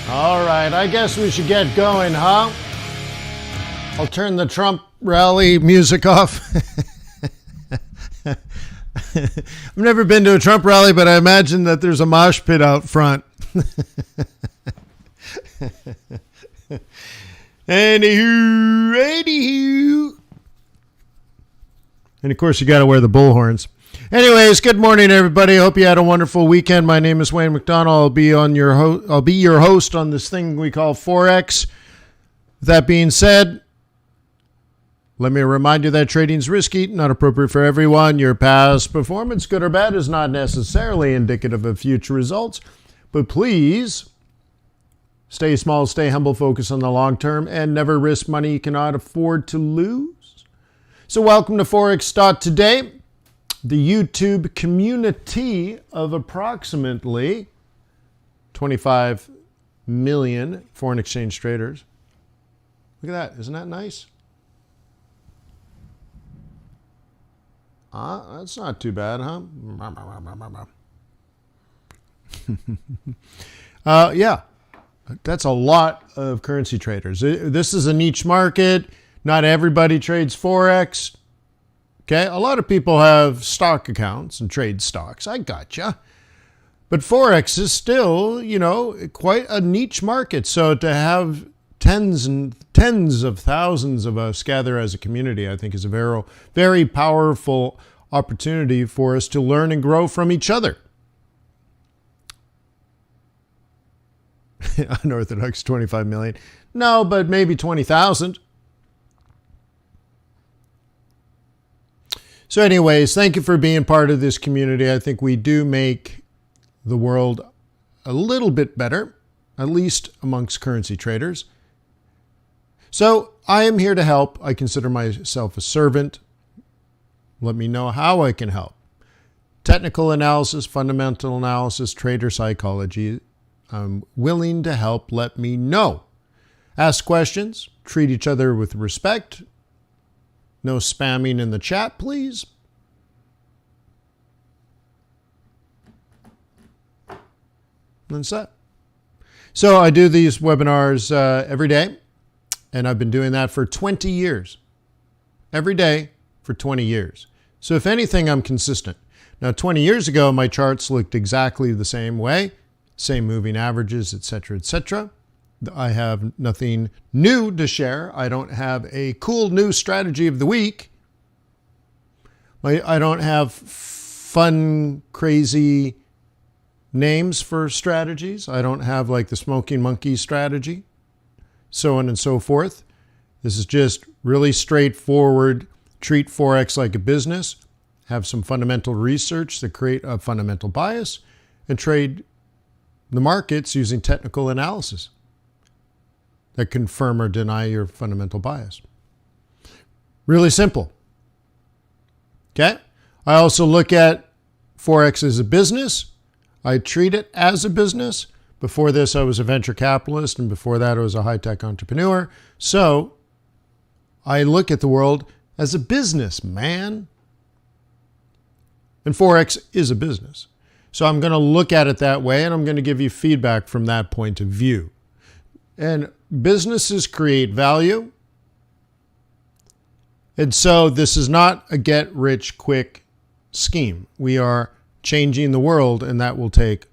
All right, I guess we should get going, huh? I'll turn the Trump rally music off. I've never been to a Trump rally, but I imagine that there's a mosh pit out front. Anywho. And of course, you got to wear the bullhorns. Anyways, good morning, everybody. Hope you had a wonderful weekend. My name is Wayne McDonald. I'll be your host on this thing we call Forex. With that being said, let me remind you that trading's risky, not appropriate for everyone. Your past performance, good or bad, is not necessarily indicative of future results. But please stay small, stay humble, focus on the long term, and never risk money you cannot afford to lose. So welcome to Forex.Today, the YouTube community of approximately 25 million foreign exchange traders. Look at that. Isn't that nice? That's not too bad, huh? Yeah, that's a lot of currency traders. This is a niche market. Not everybody trades Forex. Okay, a lot of people have stock accounts and trade stocks. I gotcha. But Forex is still, quite a niche market. So to have tens and tens of thousands of us gather as a community, I think is a very, very powerful opportunity for us to learn and grow from each other. Unorthodox 25 million. No, but maybe 20,000. So anyways, thank you for being part of this community. I think we do make the world a little bit better, at least amongst currency traders. So I am here to help. I consider myself a servant. Let me know how I can help. Technical analysis, fundamental analysis, trader psychology. I'm willing to help. Let me know. Ask questions. Treat each other with respect. No spamming in the chat, please. That's that. So I do these webinars every day, and I've been doing that for 20 years. Every day for 20 years. So if anything, I'm consistent. Now, 20 years ago, my charts looked exactly the same way, same moving averages, etc., etc. I have nothing new to share. I don't have a cool new strategy of the week. I don't have fun, crazy names for strategies. I don't have like the smoking monkey strategy, so on and so forth. This is just really straightforward. Treat Forex like a business. Have some fundamental research that create a fundamental bias and trade the markets using technical analysis that confirm or deny your fundamental bias. Really simple. Okay? I also look at Forex as a business. I treat it as a business. Before this, I was a venture capitalist, and before that, I was a high-tech entrepreneur. So I look at the world as a business, man. And Forex is a business. So I'm going to look at it that way, and I'm going to give you feedback from that point of view. And businesses create value. And so this is not a get-rich-quick scheme. We are changing the world, and that will take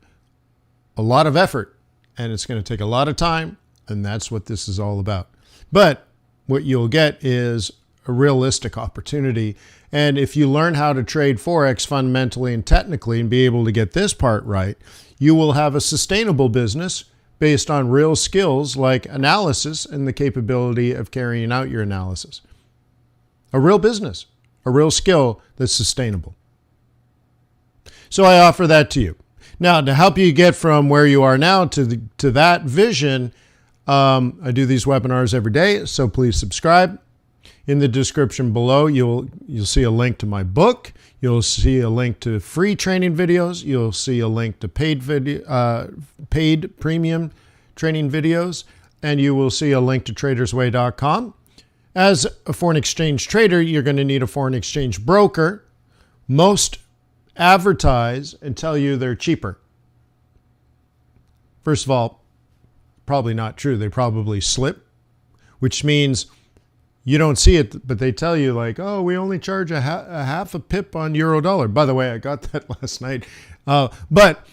a lot of effort, and it's going to take a lot of time, and that's what this is all about. But what you'll get is a realistic opportunity. And if you learn how to trade Forex fundamentally and technically and be able to get this part right, you will have a sustainable business based on real skills like analysis and the capability of carrying out your analysis. A real business, a real skill that's sustainable. So I offer that to you. Now, to help you get from where you are now to that vision, I do these webinars every day, so please subscribe. In the description below, you'll see a link to my book. You'll see a link to free training videos. You'll see a link to paid premium training videos, and you will see a link to tradersway.com. As a foreign exchange trader, you're going to need a foreign exchange broker. Most advertise and tell you they're cheaper. First of all, probably not true. They probably slip, which means you don't see it, but they tell you like, oh, we only charge a half a pip on euro dollar. By the way, I got that last night. But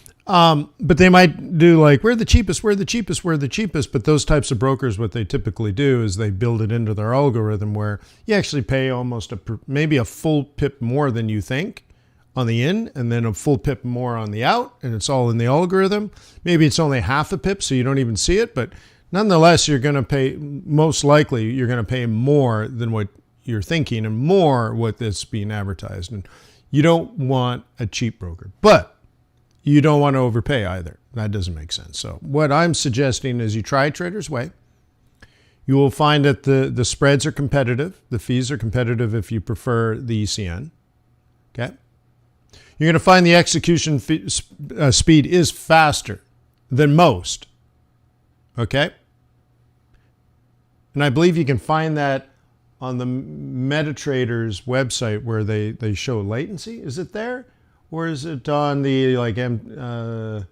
they might do like, we're the cheapest, we're the cheapest, we're the cheapest. But those types of brokers, what they typically do is they build it into their algorithm where you actually pay almost maybe a full pip more than you think on the in, and then a full pip more on the out, and it's all in the algorithm. Maybe it's only half a pip, so you don't even see it, but nonetheless, you're going to pay, most likely, you're going to pay more than what you're thinking and more what that's being advertised. And you don't want a cheap broker, but you don't want to overpay either. That doesn't make sense. So what I'm suggesting is you try Trader's Way. You will find that the spreads are competitive. The fees are competitive if you prefer the ECN. Okay. You're going to find the execution speed is faster than most. Okay. And I believe you can find that on the MetaTrader's website where they show latency. Is it there? Or is it on the like the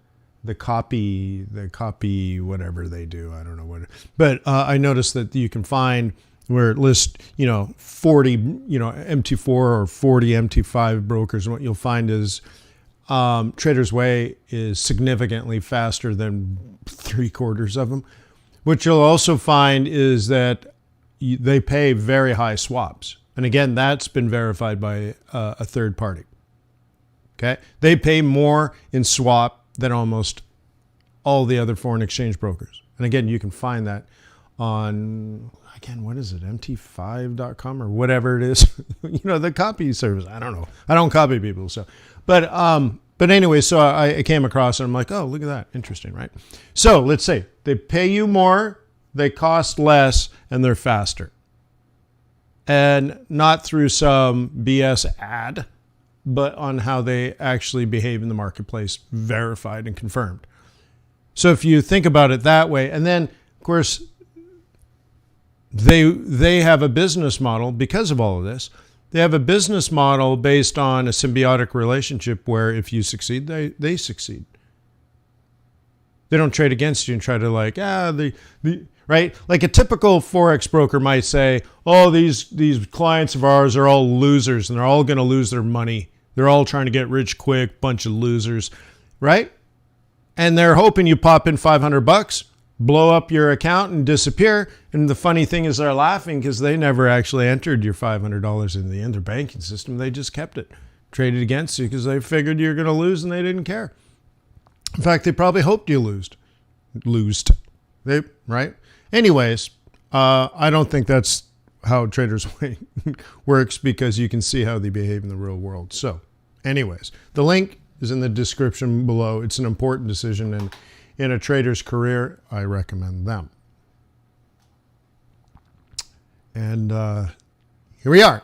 copy, whatever they do? I don't know what. But I noticed that you can find where it lists, 40, MT4 or 40 MT5 brokers. And what you'll find is Trader's Way is significantly faster than 3/4 of them. What you'll also find is that they pay very high swaps. And again, that's been verified by a third party. Okay. They pay more in swap than almost all the other foreign exchange brokers. And again, you can find that on, again, what is it? MT5.com or whatever it is, the copy service. I don't know. I don't copy people. So, but anyway, so I came across it. I'm like, oh, look at that. Interesting, right? So let's say they pay you more, they cost less, and they're faster. And not through some BS ad, but on how they actually behave in the marketplace, verified and confirmed. So if you think about it that way, and then, of course, they have a business model because of all of this. They have a business model based on a symbiotic relationship where if you succeed, they succeed. They don't trade against you and try to like, right? Like a typical Forex broker might say, oh, these clients of ours are all losers and they're all going to lose their money. They're all trying to get rich quick, bunch of losers, right? And they're hoping you pop in $500, blow up your account and disappear. And the funny thing is they're laughing because they never actually entered your $500 in their banking system. They just kept it, traded against you because they figured you're going to lose and they didn't care. In fact, they probably hoped you loosed. Right? Anyways, I don't think that's how Trader's Way works because you can see how they behave in the real world. So anyways, the link is in the description below. It's an important decision, and in a trader's career, I recommend them. And here we are.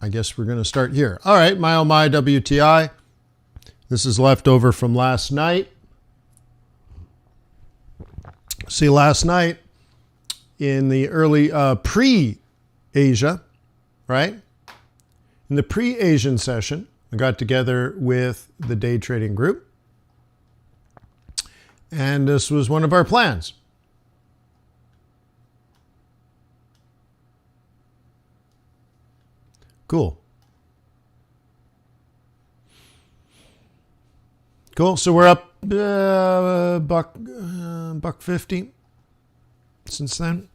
I guess we're going to start here. All right, my oh my WTI. This is leftover from last night. See, last night in the early pre-Asia, right? In the pre-Asian session, I got together with the day trading group. And this was one of our plans. Cool. So we're up $1.50 since then.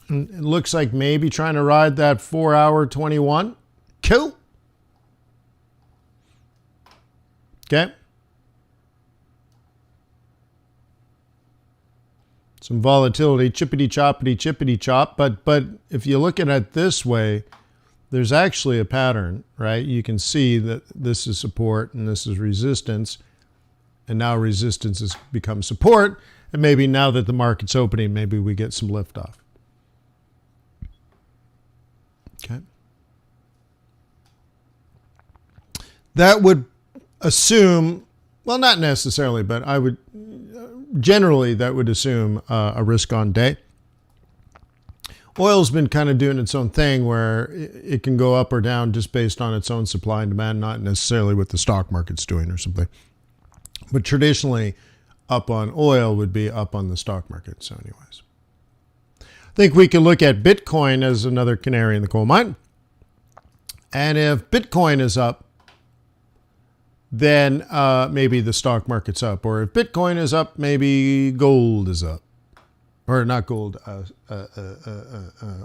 And it looks like maybe trying to ride that 4-hour 21. Cool. Okay. Some volatility, chippity chop. But if you look at it this way, there's actually a pattern, right? You can see that this is support and this is resistance. And now resistance has become support. And maybe now that the market's opening, maybe we get some liftoff. Okay. That would assume, well, not necessarily, but I would generally that would assume a risk on day. Oil's been kind of doing its own thing where it can go up or down just based on its own supply and demand, not necessarily what the stock market's doing or something. But traditionally, up on oil would be up on the stock market. So anyways, I think we can look at Bitcoin as another canary in the coal mine. And if Bitcoin is up, then maybe the stock market's up. Or if Bitcoin is up, maybe gold is up. Or not gold,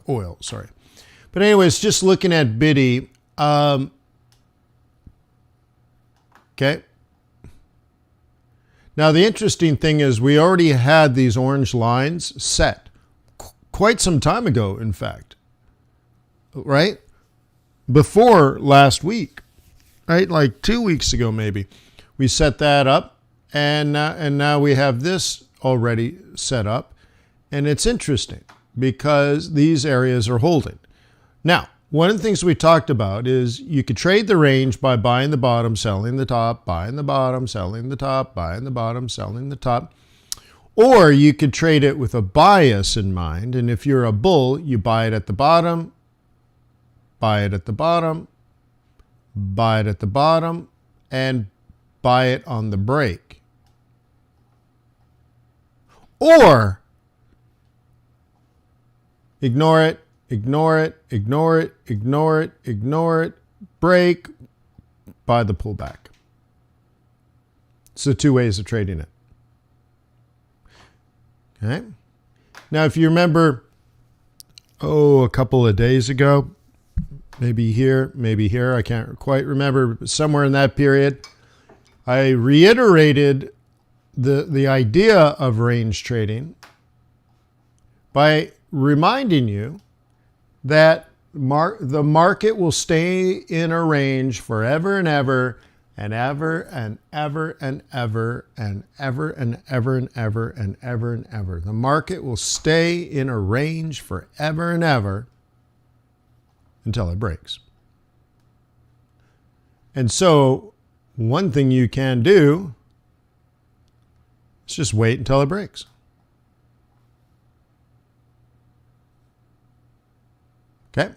oil, sorry. But anyways, just looking at Biddy. Okay. Now, the interesting thing is we already had these orange lines set quite some time ago, in fact. Right? Before last week. Right? Like 2 weeks ago, maybe. We set that up. And now we have this already set up. And it's interesting because these areas are holding. Now, one of the things we talked about is you could trade the range by buying the bottom, selling the top, buying the bottom, selling the top, buying the bottom, selling the top. Or you could trade it with a bias in mind. And if you're a bull, you buy it at the bottom, buy it at the bottom, buy it at the bottom, and buy it on the break. Or ignore it, ignore it, ignore it, ignore it, ignore it, break, buy the pullback. It's the two ways of trading it. Okay. Now, if you remember, a couple of days ago, maybe here, I can't quite remember, but somewhere in that period, I reiterated the idea of range trading by reminding you that the market will stay in a range forever and ever and ever and ever and ever and ever and ever and ever and ever and ever. The market will stay in a range forever and ever until it breaks. And so one thing you can do is just wait until it breaks. Okay?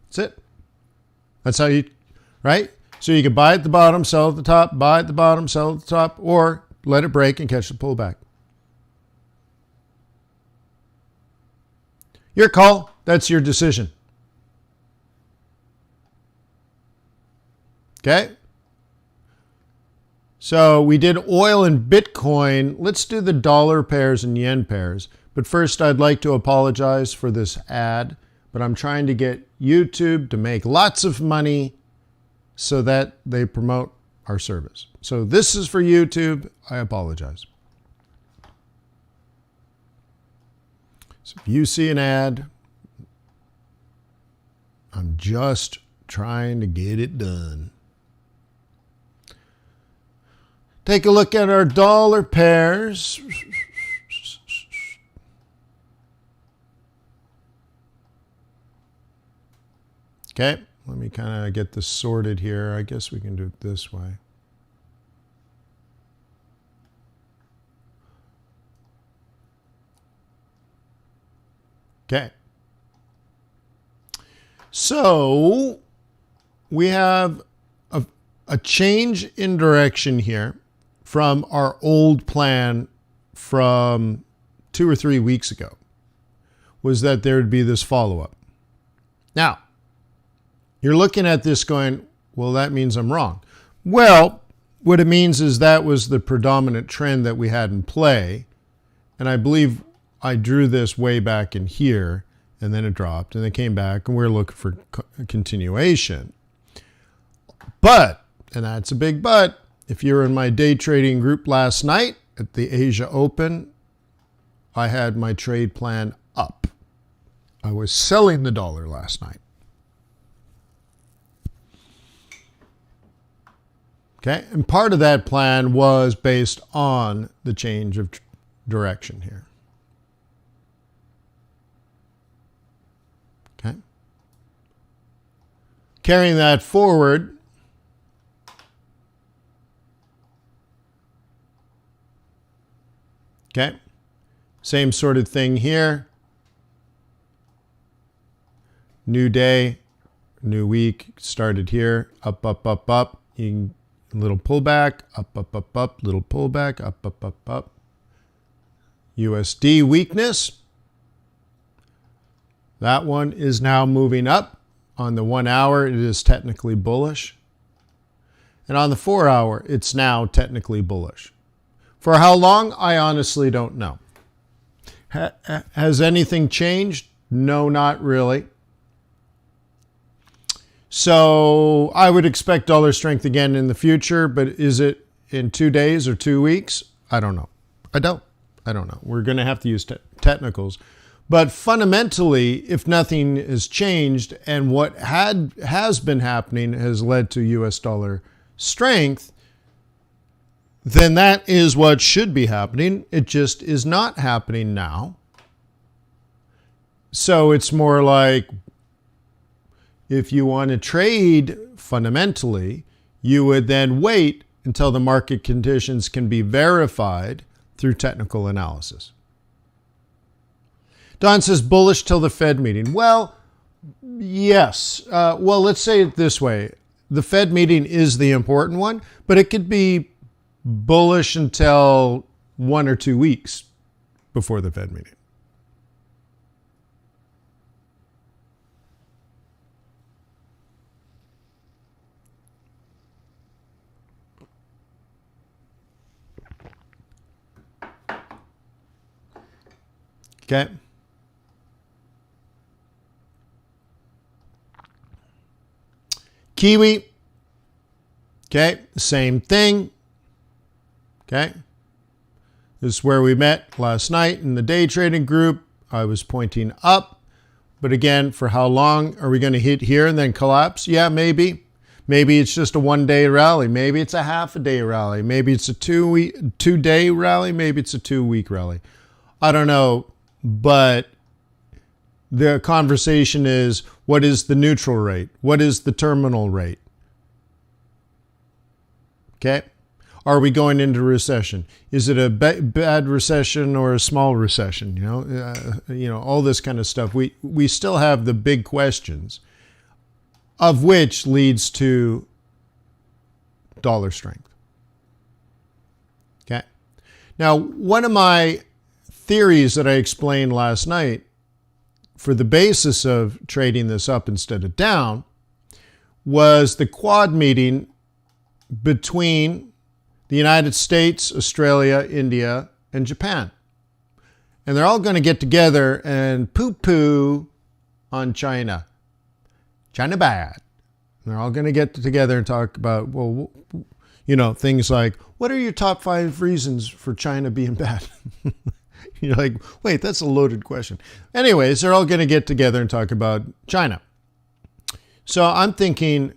That's it. That's how you, right? So you can buy at the bottom, sell at the top, buy at the bottom, sell at the top, or let it break and catch the pullback. Your call. That's your decision. Okay? So we did oil and Bitcoin. Let's do the dollar pairs and yen pairs. But first, I'd like to apologize for this ad. But I'm trying to get YouTube to make lots of money so that they promote our service. So this is for YouTube. I apologize. So if you see an ad, I'm just trying to get it done. Take a look at our dollar pairs. Okay, let me kind of get this sorted here. I guess we can do it this way. Okay. So we have a change in direction here from our old plan from 2 or 3 weeks ago, was that there would be this follow-up. Now, you're looking at this going, well, that means I'm wrong. Well, what it means is that was the predominant trend that we had in play. And I believe I drew this way back in here, and then it dropped, and it came back, and we're looking for continuation. But, and that's a big but, if you were in my day trading group last night at the Asia Open, I had my trade plan up. I was selling the dollar last night. Okay, and part of that plan was based on the change of direction here. Okay. Carrying that forward, okay, same sort of thing here. New day, new week, started here, up, up, up, up. You can Little pullback, up, up, up, up, little pullback, up, up, up, up. USD weakness. That one is now moving up. On the 1 hour, it is technically bullish. And on the 4 hour, it's now technically bullish. For how long? I honestly don't know. Has anything changed? No, not really. So I would expect dollar strength again in the future, but is it in 2 days or 2 weeks? I don't know. I don't know. We're going to have to use technicals. But fundamentally, if nothing has changed and what has been happening has led to US dollar strength, then that is what should be happening. It just is not happening now. So it's more like if you want to trade fundamentally, you would then wait until the market conditions can be verified through technical analysis. Don says bullish till the Fed meeting. Well, yes. Well, let's say it this way. The Fed meeting is the important one, but it could be bullish until 1 or 2 weeks before the Fed meeting. Okay. Kiwi. Okay. Same thing. Okay. This is where we met last night in the day trading group. I was pointing up. But again, for how long are we going to hit here and then collapse? Yeah, maybe. Maybe it's just a 1 day rally. Maybe it's a half a day rally. Maybe it's a 2 day rally. Maybe it's a 2 week rally. I don't know. But the conversation is, what is the neutral rate? What is the terminal rate? Okay. Are we going into recession? Is it a bad recession or a small recession? You know, all this kind of stuff. We still have the big questions, of which leads to dollar strength. Okay. Now, one of my theories that I explained last night for the basis of trading this up instead of down was the Quad meeting between the United States, Australia, India, and Japan. And they're all going to get together and poo-poo on China. China bad. And they're all going to get together and talk about, well, you know, things like, what are your top 5 reasons for China being bad? You're like, wait, that's a loaded question. Anyways, they're all going to get together and talk about China. So I'm thinking,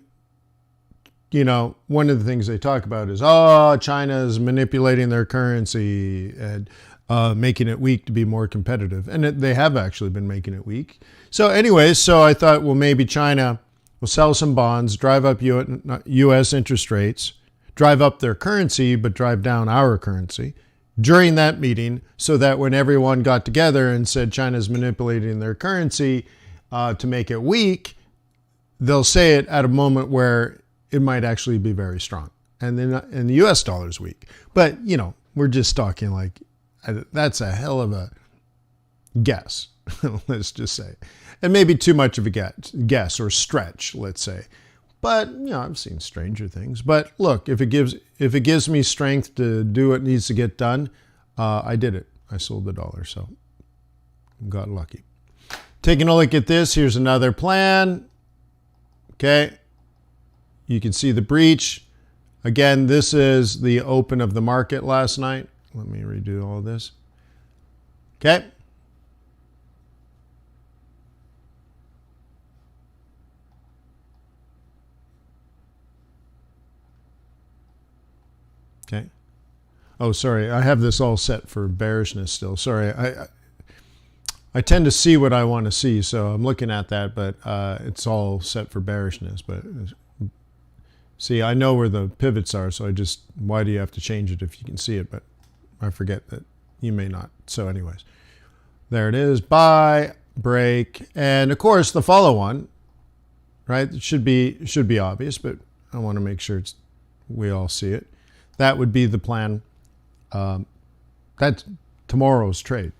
you know, one of the things they talk about is, oh, China is manipulating their currency and making it weak to be more competitive. And they have actually been making it weak. So anyways, so I thought, well, maybe China will sell some bonds, drive up U.S. interest rates, drive up their currency, but drive down our currency during that meeting, so that when everyone got together and said China's manipulating their currency to make it weak, they'll say it at a moment where it might actually be very strong. And the US dollar's weak. But, you know, we're just talking like, that's a hell of a guess, let's just say. And maybe too much of a guess or stretch, let's say. But, you know, I've seen stranger things. But look, if it gives me strength to do what needs to get done, I did it. I sold the dollar, so got lucky. Taking a look at this, here's another plan. Okay. You can see the breach. Again, this is the open of the market last night. Let me redo all this. Okay. Okay. Oh, sorry. I have this all set for bearishness still. Sorry. I tend to see what I want to see, so I'm looking at that, but it's all set for bearishness. But see, I know where the pivots are, so why do you have to change it if you can see it? But I forget that you may not. So anyways, there it is. Buy, break, and of course the follow-on, right? It should be obvious, but I want to make sure it's we all see it. That would be the plan. That's tomorrow's trade.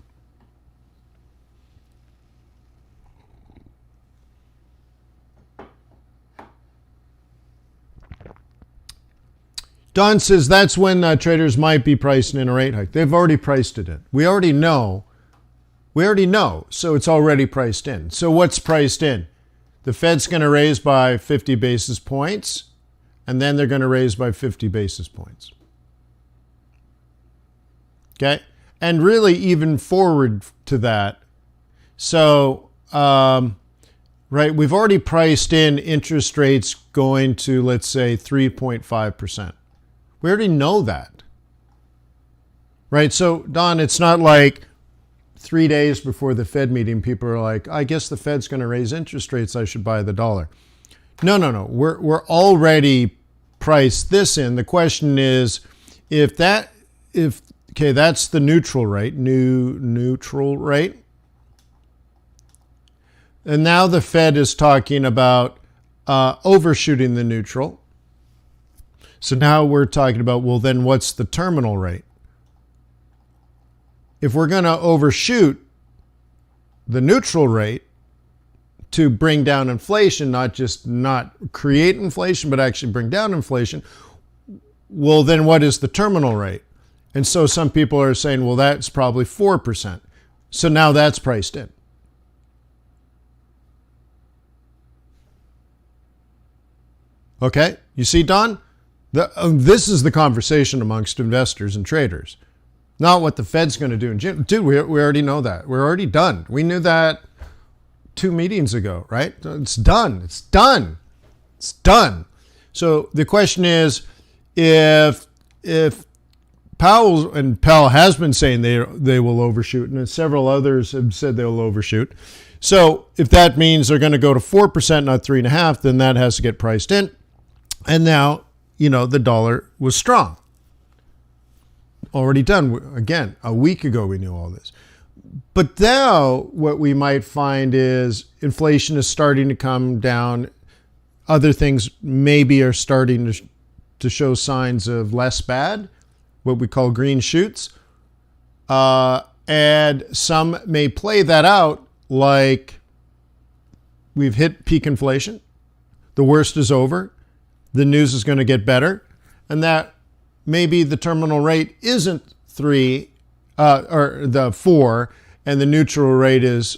Don says that's when traders might be pricing in a rate hike. They've already priced it in. We already know. So it's already priced in. So what's priced in? The Fed's going to raise by 50 basis points, and then they're going to raise by 50 basis points. Okay? And really even forward to that. So, right, we've already priced in interest rates going to, let's say, 3.5%. We already know that. Right? So, Don, it's not like 3 days before the Fed meeting, people are like, I guess the Fed's going to raise interest rates, I should buy the dollar. No. We're already priced this in. The question is, if that's the neutral rate, neutral rate. And now the Fed is talking about overshooting the neutral. So now we're talking about, well, then what's the terminal rate? If we're going to overshoot the neutral rate to bring down inflation, not just not create inflation, but actually bring down inflation, well, then what is the terminal rate? And so some people are saying, well, that's probably 4%. So now that's priced in. Okay, you see, Don? This is the conversation amongst investors and traders. Not what the Fed's going to do in June. Dude, we already know that. We're already done. We knew that 2 meetings ago, right? It's done. It's done. It's done. So the question is, if Powell has been saying they will overshoot, and several others have said they'll overshoot. So if that means they're going to go to 4%, not 3.5%, then that has to get priced in. And now, the dollar was strong. Already done. Again, a week ago we knew all this. But now what we might find is inflation is starting to come down. Other things maybe are starting to show signs of less bad, what we call green shoots. And some may play that out like we've hit peak inflation. The worst is over. The news is going to get better. And that maybe the terminal rate isn't 3 or the 4, and the neutral rate is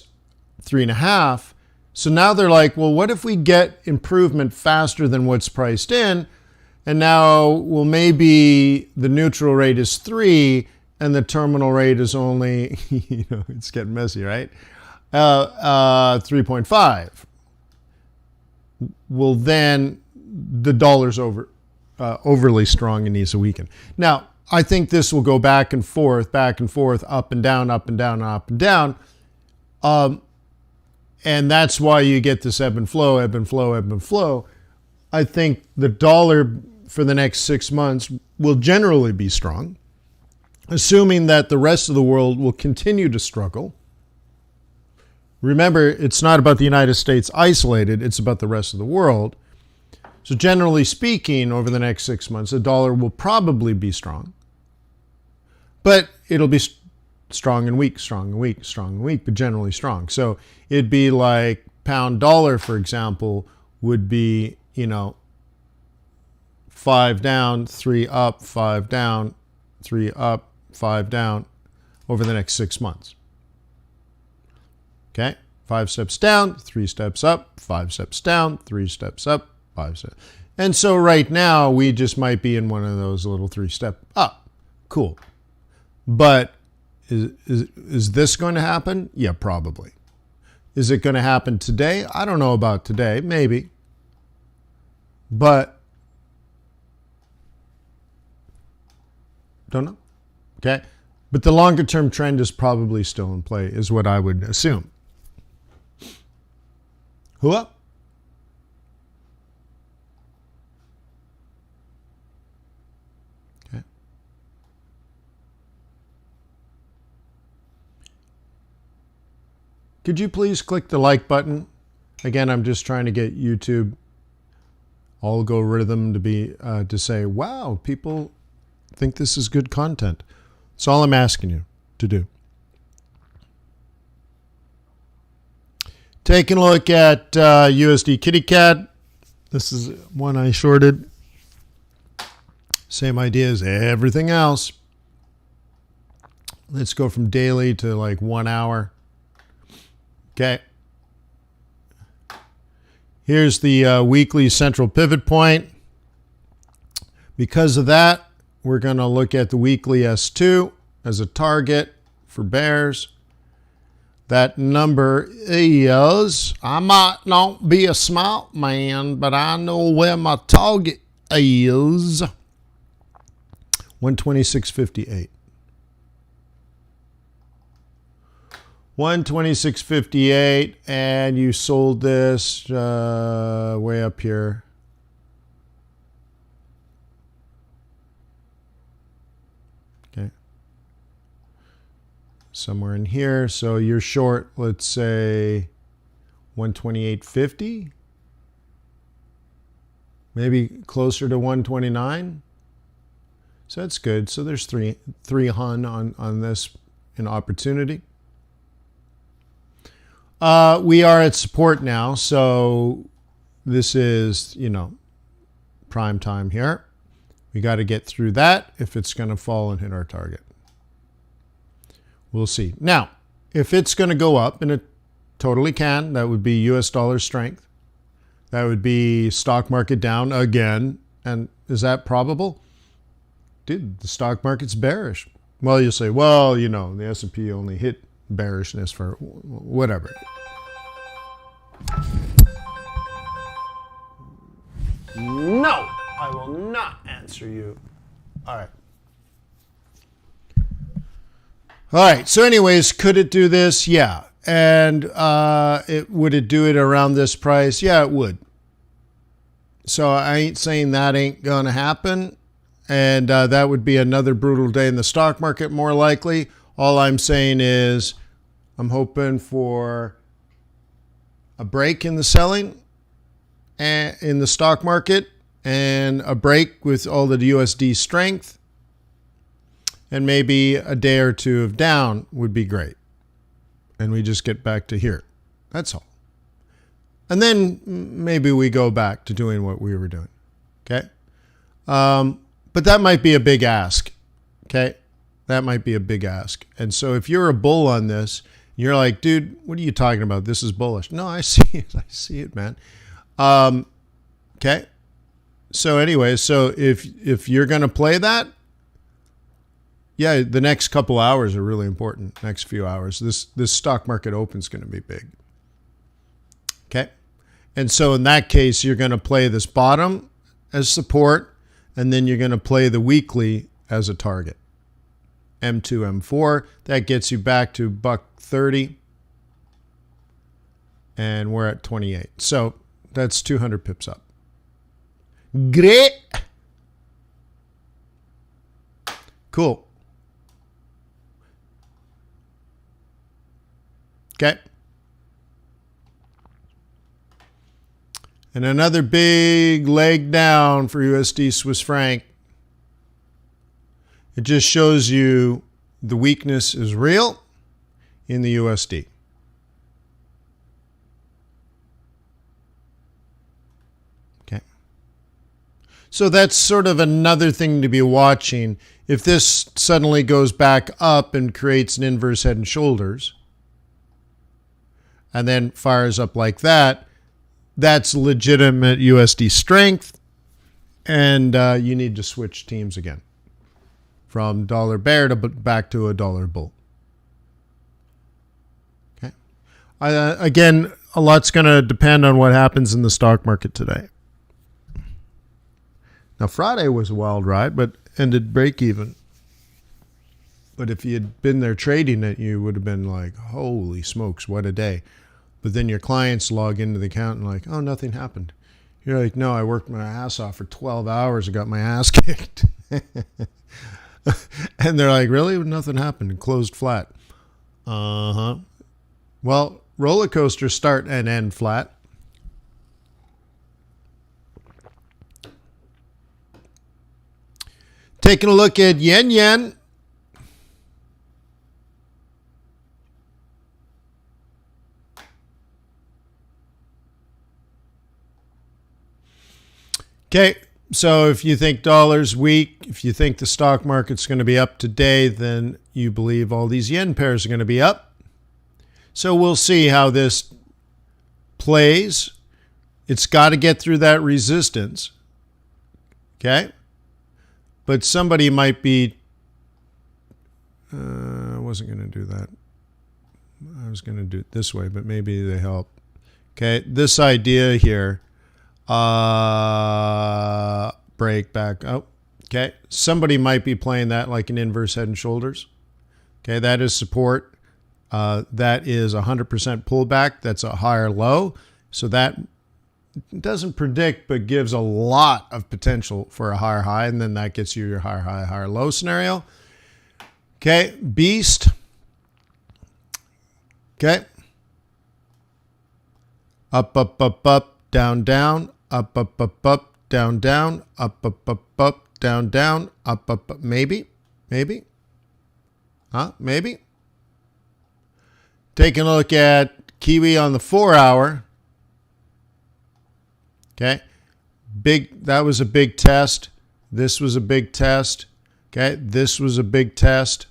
3.5. So now they're like, well, what if we get improvement faster than what's priced in? And now, well, maybe the neutral rate is 3 and the terminal rate is only, it's getting messy, right? 3.5. Well, then the dollar's overly strong and needs to weaken. Now, I think this will go back and forth, up and down, up and down, up and down. And that's why you get this ebb and flow, ebb and flow, ebb and flow. I think the dollar for the next 6 months will generally be strong, assuming that the rest of the world will continue to struggle. Remember, it's not about the United States isolated, it's about the rest of the world. So generally speaking, over the next 6 months, the dollar will probably be strong. But it'll be strong and weak, strong and weak, strong and weak, but generally strong. So it'd be like pound dollar, for example, would be, 5 down, 3 up, 5 down, 3 up, 5 down over the next 6 months. Okay? 5 steps down, 3 steps up, 5 steps down, 3 steps up, 5 steps. And so right now we just might be in one of those little 3-step up. Cool. But is this going to happen? Yeah, probably. Is it going to happen today? I don't know about today. Maybe. But don't know. Okay. But the longer term trend is probably still in play, is what I would assume. Who up? Okay. Could you please click the like button? Again, I'm just trying to get YouTube algorithm to say, wow, people think this is good content. That's all I'm asking you to do. Taking a look at USD Kitty Cat. This is one I shorted. Same idea as everything else. Let's go from daily to like 1 hour. Okay. Here's the weekly central pivot point. Because of that, we're going to look at the weekly S2 as a target for bears. That number is, I might not be a smart man, but I know where my target is. 126.58. 126.58, and you sold this way up here. Okay. Somewhere in here. So you're short, let's say 128.50. Maybe closer to 129. So that's good. So there's three hun on this in opportunity. We are at support now, so this is, prime time here. We got to get through that if it's going to fall and hit our target. We'll see. Now, if it's going to go up, and it totally can, that would be US dollar strength. That would be stock market down again. And is that probable? Dude, the stock market's bearish. Well, you'll say, well, the S&P only hit bearishness for whatever. No, I will not answer you. All right. All right. So anyways, could it do this? Yeah. And would it do it around this price? Yeah, it would. So I ain't saying that ain't going to happen. And that would be another brutal day in the stock market, more likely. All I'm saying is I'm hoping for a break in the selling and in the stock market, and a break with all the USD strength, and maybe a day or two of down would be great. And we just get back to here. That's all. And then maybe we go back to doing what we were doing. Okay. But that might be a big ask. Okay. That might be a big ask. And so if you're a bull on this, you're like, dude, what are you talking about? This is bullish. No, I see it. I see it, man. Okay. So anyway, so if you're going to play that, yeah, the next couple hours are really important. Next few hours. This stock market open is going to be big. Okay. And so in that case, you're going to play this bottom as support, and then you're going to play the weekly as a target. M2, M4, that gets you back to $1.30, and we're at 28. So that's 200 pips up. Great. Cool. Okay. And another big leg down for USD Swiss franc. It just shows you the weakness is real in the USD. Okay. So that's sort of another thing to be watching. If this suddenly goes back up and creates an inverse head and shoulders, and then fires up like that, that's legitimate USD strength, and you need to switch teams again from dollar bear to back to a dollar bull. Okay. Again, a lot's going to depend on what happens in the stock market today. Now, Friday was a wild ride, but ended break even. But if you had been there trading it, you would have been like, holy smokes, what a day. But then your clients log into the account and like, oh, nothing happened. You're like, no, I worked my ass off for 12 hours and got my ass kicked. And they're like, really? Nothing happened. It closed flat. Uh-huh. Well, roller coasters start and end flat. Taking a look at yen. Okay, so if you think dollar's weak, if you think the stock market's going to be up today, then you believe all these yen pairs are going to be up. So we'll see how this plays. It's got to get through that resistance. Okay? But somebody might be... I wasn't going to do that. I was going to do it this way, but maybe they help. Okay, this idea here... break back. Oh, okay. Somebody might be playing that like an inverse head and shoulders. Okay, that is support. That is 100% pullback. That's a higher low. So that doesn't predict, but gives a lot of potential for a higher high. And then that gets you your higher high, higher low scenario. Okay, beast. Okay. Up, down, down. Up, down, down, up, down, down, up, maybe. Maybe. Taking a look at Kiwi on the 4-hour. Okay. That was a big test. This was a big test. Okay. This was a big test.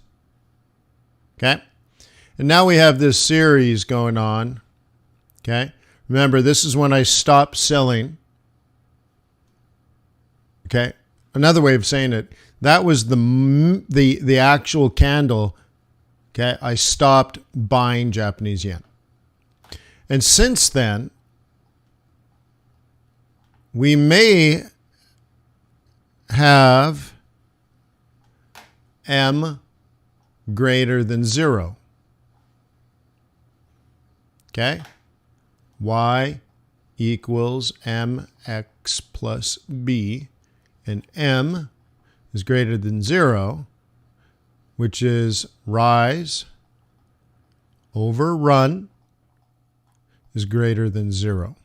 Okay. And now we have this series going on. Okay. Remember, this is when I stopped selling. Okay, another way of saying it, that was the actual candle. Okay, I stopped buying Japanese yen. And since then, we may have M greater than 0. Okay, Y equals MX plus B. And M is greater than 0, which is rise over run is greater than 0.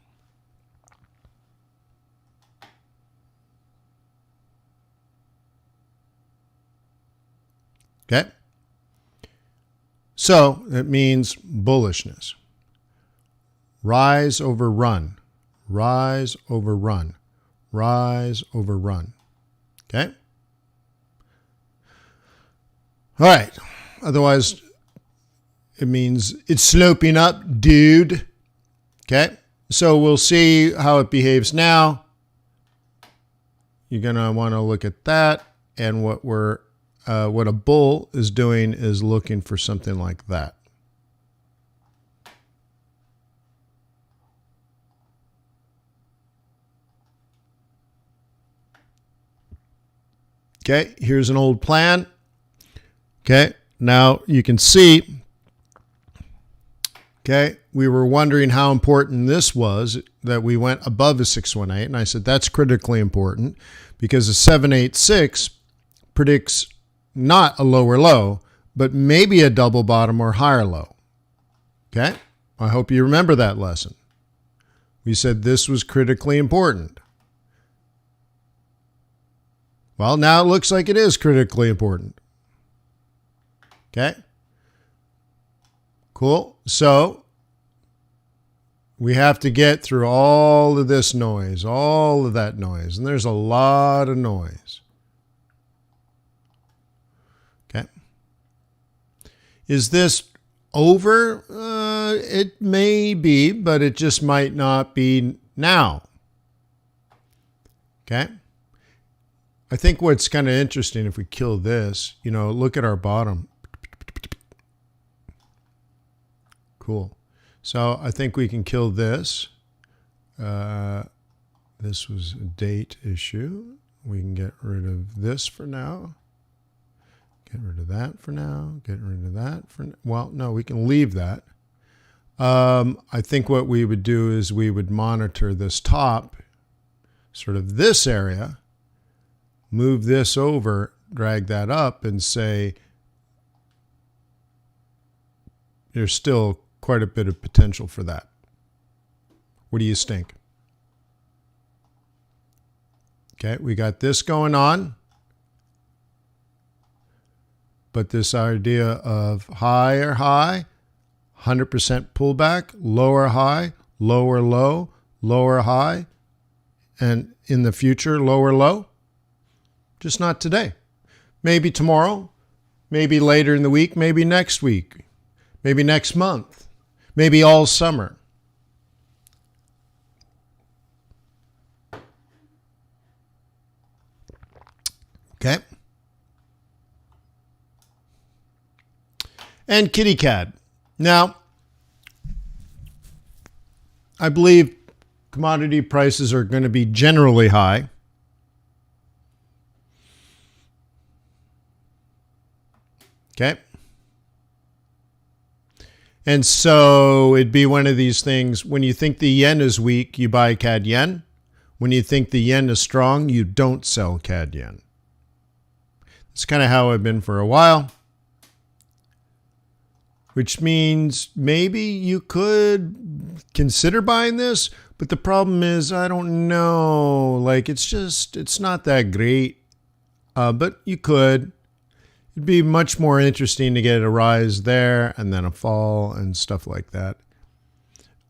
Okay? So it means bullishness. Rise over run. Rise over run. Rise over run. Okay? All right. Otherwise, it means it's sloping up, dude. Okay? So we'll see how it behaves now. You're going to want to look at that. And what a bull is doing is looking for something like that. Okay, here's an old plan. Okay, now you can see, okay, we were wondering how important this was, that we went above a 618. And I said, that's critically important because a 786 predicts not a lower low, but maybe a double bottom or higher low. Okay, I hope you remember that lesson. We said this was critically important. Well, now it looks like it is critically important. Okay. Cool. So we have to get through all of this noise, all of that noise. And there's a lot of noise. Okay. Is this over? It may be, but it just might not be now. Okay. I think what's kind of interesting, if we kill this, look at our bottom. Cool. So I think we can kill this. This was a date issue. We can get rid of this for now. Get rid of that for now. Get rid of that for now. Well, no, we can leave that. I think what we would do is we would monitor this top, sort of this area, move this over, drag that up, and say there's still quite a bit of potential for that. What do you think? Okay, we got this going on. But this idea of higher high, 100% pullback, lower high, lower low, lower high, and in the future, lower low, just not today. Maybe tomorrow, maybe later in the week, maybe next week, maybe next month, maybe all summer. Okay. And kitty cat. Now, I believe commodity prices are going to be generally high. Okay. And so it'd be one of these things, when you think the yen is weak, you buy CAD yen. When you think the yen is strong, you don't sell CAD yen. It's kind of how I've been for a while. Which means maybe you could consider buying this, but the problem is, I don't know. Like, it's not that great. But you could. It'd be much more interesting to get a rise there and then a fall and stuff like that.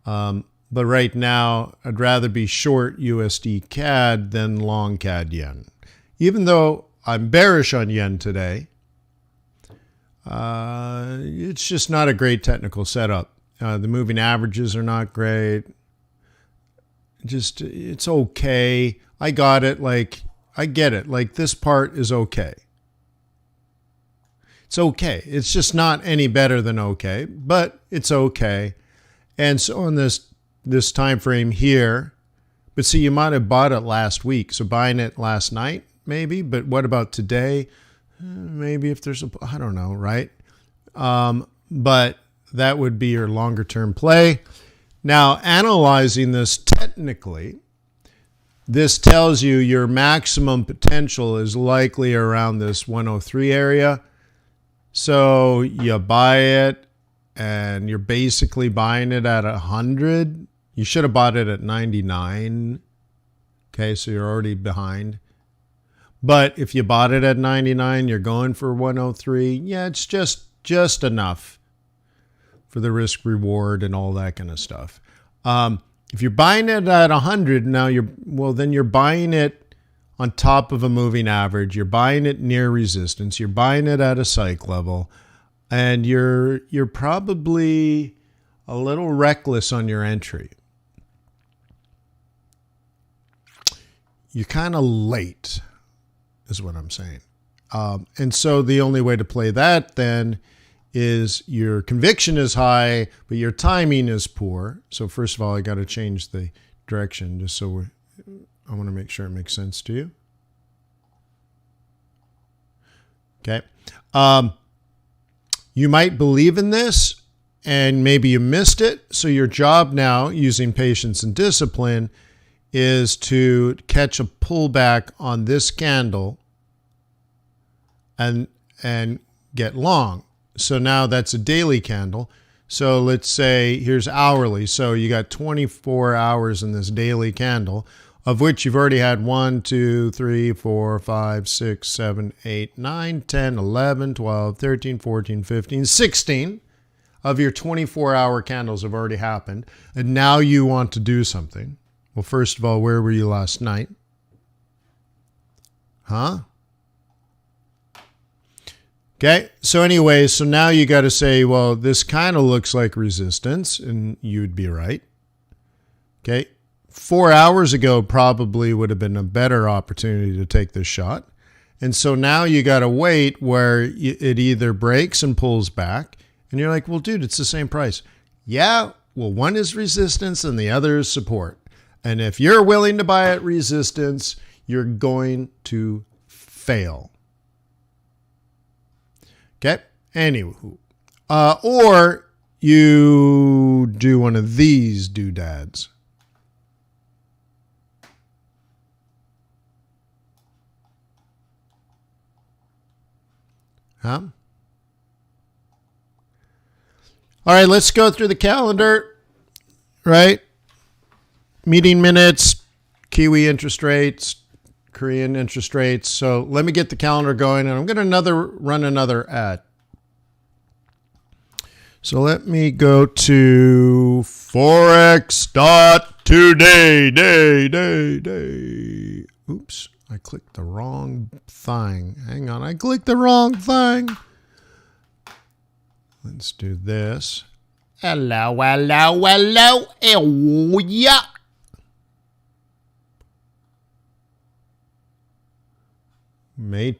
But right now, I'd rather be short USD CAD than long CAD yen. Even though I'm bearish on yen today, it's just not a great technical setup. The moving averages are not great. It's okay. I got it. Like, I get it. Like, this part is okay. It's okay. It's just not any better than okay, but it's okay. And so on this time frame here, but see, you might have bought it last week. So buying it last night, maybe. But what about today? Maybe if there's I don't know, right? But that would be your longer term play. Now, analyzing this technically, this tells you your maximum potential is likely around this 103 area. So you buy it and you're basically buying it at 100. You should have bought it at 99. Okay, so you're already behind. But if you bought it at 99, you're going for 103. Yeah, it's just enough for the risk reward and all that kind of stuff. If you're buying it at 100, now then you're buying it on top of a moving average. You're buying it near resistance. You're buying it at a psych level, and you're probably a little reckless on your entry. You're kind of late, is what I'm saying. And so the only way to play that then is your conviction is high, but your timing is poor. So first of all, I got to change the direction just so I want to make sure it makes sense to you. Okay. You might believe in this and maybe you missed it. So your job now, using patience and discipline, is to catch a pullback on this candle and get long. So now that's a daily candle. So let's say here's hourly. So you got 24 hours in this daily candle, of which you've already had 1, 2, 3, 4, 5, 6, 7, 8, 9, 10, 11, 12, 13, 14, 15, 16 of your 24-hour candles have already happened. And now you want to do something. Well, first of all, where were you last night? Huh? Okay, so anyway, so now you got to say, well, this kind of looks like resistance, and you'd be right. Okay, 4 hours ago probably would have been a better opportunity to take this shot. And so now you got to wait where it either breaks and pulls back, and you're like, well, dude, it's the same price. Yeah, well, one is resistance and the other is support. And if you're willing to buy at resistance, you're going to fail. Okay. Anywho, or you do one of these doodads. Huh? All right, let's go through the calendar, right? Meeting minutes, Kiwi interest rates, Korean interest rates. So let me get the calendar going, and I'm going to run another ad. So let me go to Forex.Today. Day. Oops, I clicked the wrong thing. Hang on, I clicked the wrong thing. Let's do this. Hello. Oh, yeah. May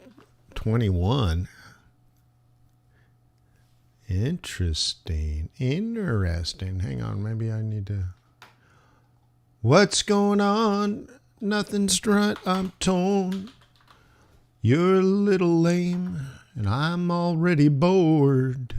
21. Interesting. Hang on, maybe I need to... What's going on? Nothing's right, I'm torn. You're a little lame, and I'm already bored.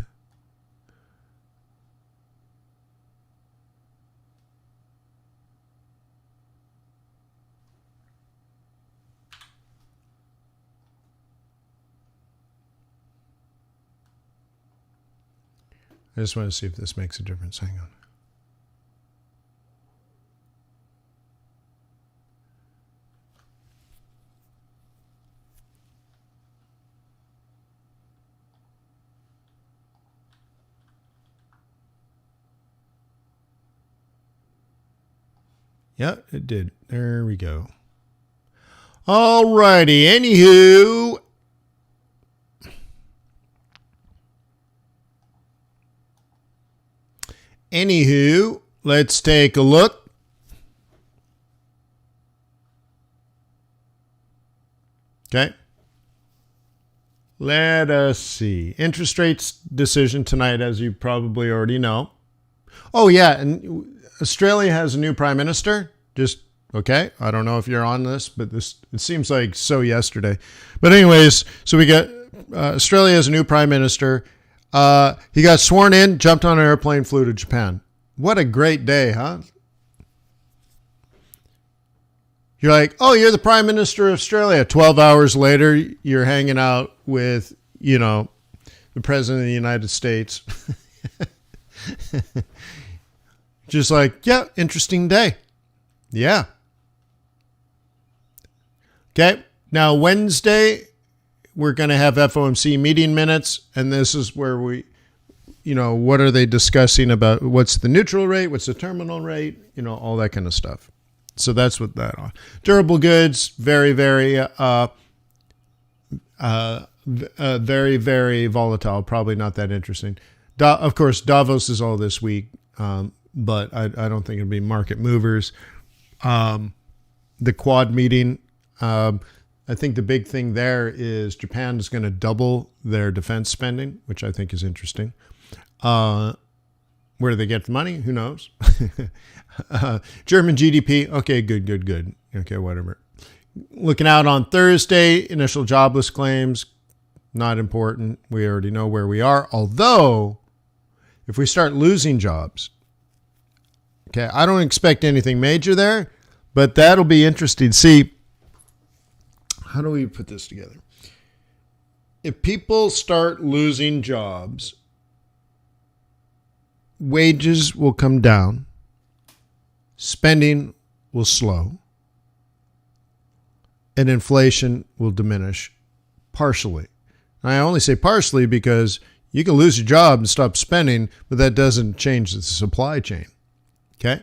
I just want to see if this makes a difference. Hang on. Yeah, it did. There we go. All righty. Anywho, let's take a look. Okay. Let us see. Interest rates decision tonight, as you probably already know. Oh, yeah. And Australia has a new prime minister. Okay. I don't know if you're on this, but it seems like so yesterday. But anyways, so we got Australia has a new prime minister. He got sworn in, jumped on an airplane, flew to Japan. What a great day, huh? You're like, oh, you're the Prime Minister of Australia. 12 hours later, you're hanging out with, the President of the United States. Just like, yeah, interesting day. Yeah. Okay. Now, Wednesday, we're going to have FOMC meeting minutes, and this is where what are they discussing about what's the neutral rate, what's the terminal rate, all that kind of stuff. So that's what that are. Durable goods, very, very, very, very volatile. Probably not that interesting. Of course, Davos is all this week, but I don't think it'll be market movers. The Quad meeting. I think the big thing there is Japan is going to double their defense spending, which I think is interesting. Where do they get the money? Who knows? German GDP. Okay, good. Okay, whatever. Looking out on Thursday, initial jobless claims, not important. We already know where we are. Although, if we start losing jobs, okay, I don't expect anything major there, but that'll be interesting. See, how do we put this together? If people start losing jobs, wages will come down, spending will slow, and inflation will diminish partially. And I only say partially because you can lose your job and stop spending, but that doesn't change the supply chain. Okay?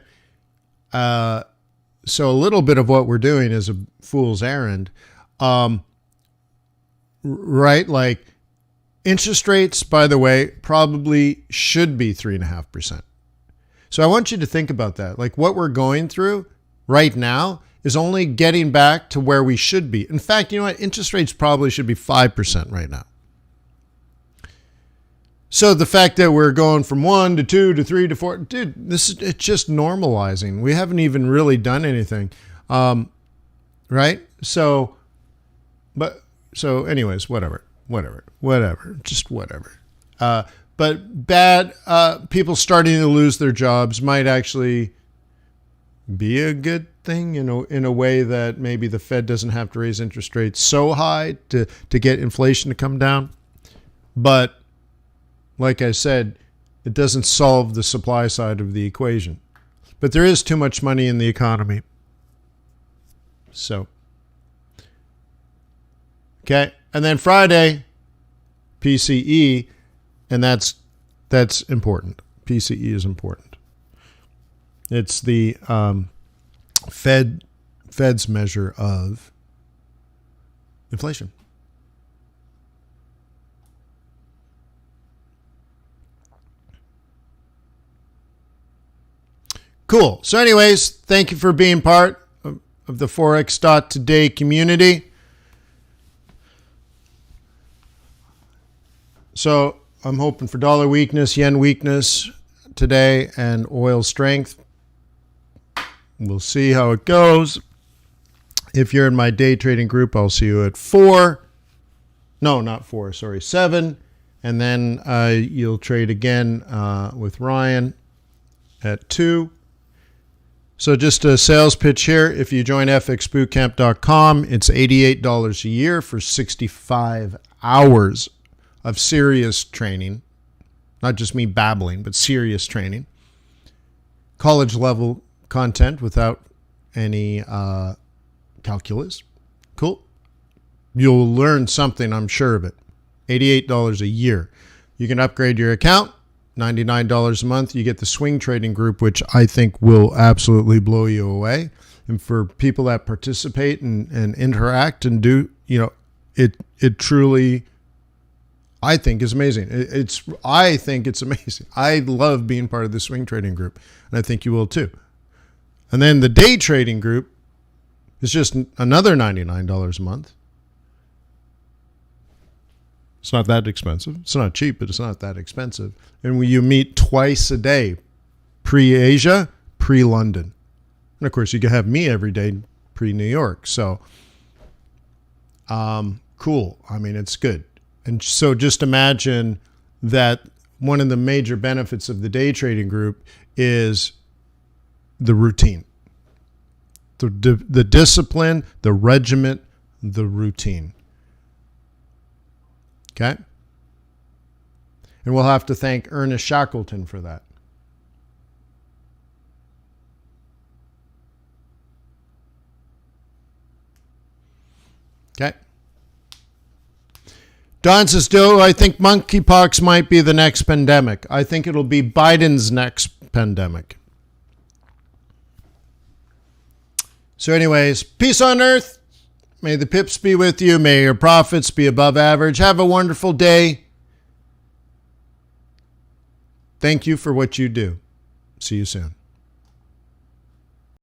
So a little bit of what we're doing is a fool's errand. Right? Like interest rates, by the way, probably should be 3.5%. So I want you to think about that. Like what we're going through right now is only getting back to where we should be. In fact, you know what? Interest rates probably should be 5% right now. So the fact that we're going from 1 to 2 to 3 to 4, dude, it's just normalizing. We haven't even really done anything. Right? So anyways, whatever, just whatever. But bad, people starting to lose their jobs might actually be a good thing, in a way that maybe the Fed doesn't have to raise interest rates so high to get inflation to come down. But like I said, it doesn't solve the supply side of the equation. But there is too much money in the economy. So Okay. And then Friday, PCE, and that's important. PCE is important. It's the Fed's measure of inflation. Cool. So anyways, thank you for being part of the Forex.Today community. So I'm hoping for dollar weakness, yen weakness today, and oil strength. We'll see how it goes. If you're in my day trading group, I'll see you at 4. No, not 4. Sorry, 7. And then you'll trade again with Ryan at 2. So just a sales pitch here. If you join fxbootcamp.com, it's $88 a year for 65 hours of serious training. Not just me babbling, but serious training. College level content without any calculus. Cool. You'll learn something, I'm sure of it. $88 a year. You can upgrade your account. $99 a month. You get the swing trading group, which I think will absolutely blow you away. And for people that participate and interact and do, it truly, I think, is amazing. I think it's amazing. I love being part of the swing trading group, and I think you will too. And then the day trading group is just another $99 a month. It's not that expensive. It's not cheap, but it's not that expensive. And you meet twice a day, pre-Asia, pre-London. And of course, you can have me every day, pre-New York. So, cool. I mean, it's good. And so just imagine that one of the major benefits of the day trading group is the routine. The discipline, the regiment, the routine. Okay? And we'll have to thank Ernest Shackleton for that. Okay? Don says, I think monkeypox might be the next pandemic. I think it'll be Biden's next pandemic. So anyways, peace on earth. May the pips be with you. May your profits be above average. Have a wonderful day. Thank you for what you do. See you soon.